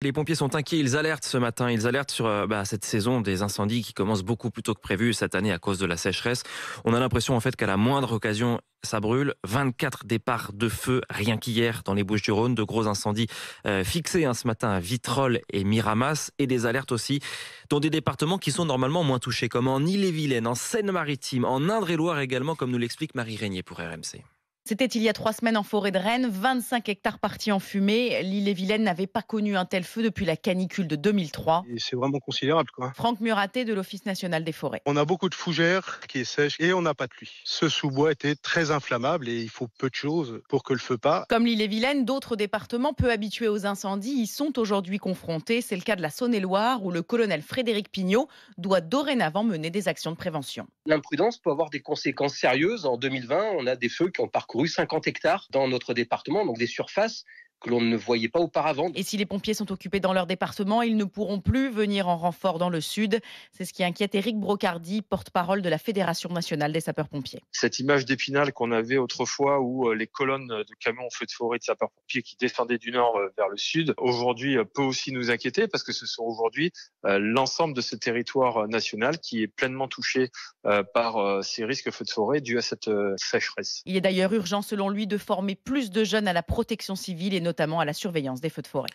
Les pompiers sont inquiets, ils alertent ce matin, ils alertent sur cette saison des incendies qui commence beaucoup plus tôt que prévu cette année à cause de la sécheresse. On a l'impression en fait qu'à la moindre occasion, ça brûle. 24 départs de feu rien qu'hier dans les Bouches-du-Rhône, de gros incendies fixés ce matin à Vitrolles et Miramas et des alertes aussi dans des départements qui sont normalement moins touchés comme en Ille-et-Vilaine, en Seine-Maritime, en Indre-et-Loire également comme nous l'explique Marie Régnier pour RMC. C'était il y a 3 semaines en forêt de Rennes, 25 hectares partis en fumée. L'Ille-et-Vilaine n'avait pas connu un tel feu depuis la canicule de 2003. Et c'est vraiment considérable, quoi. Franck Muraté de l'Office national des forêts. On a beaucoup de fougères qui est sèche et on n'a pas de pluie. Ce sous-bois était très inflammable et il faut peu de choses pour que le feu part. Comme l'Ille-et-Vilaine, d'autres départements peu habitués aux incendies y sont aujourd'hui confrontés. C'est le cas de la Saône-et-Loire où le colonel Frédéric Pignot doit dorénavant mener des actions de prévention. L'imprudence peut avoir des conséquences sérieuses. En 2020, on a des feux qui ont parcouru 50 hectares dans notre département, donc des surfaces que l'on ne voyait pas auparavant. Et si les pompiers sont occupés dans leur département, ils ne pourront plus venir en renfort dans le sud. C'est ce qui inquiète Éric Brocardi, porte-parole de la Fédération nationale des sapeurs-pompiers. Cette image d'Épinal qu'on avait autrefois où les colonnes de camions en feu de forêt de sapeurs-pompiers qui descendaient du nord vers le sud, aujourd'hui peut aussi nous inquiéter parce que ce sont aujourd'hui l'ensemble de ce territoire national qui est pleinement touché par ces risques feux de forêt dus à cette sécheresse. Il est d'ailleurs urgent, selon lui, de former plus de jeunes à la protection civile et notamment à la surveillance des feux de forêt.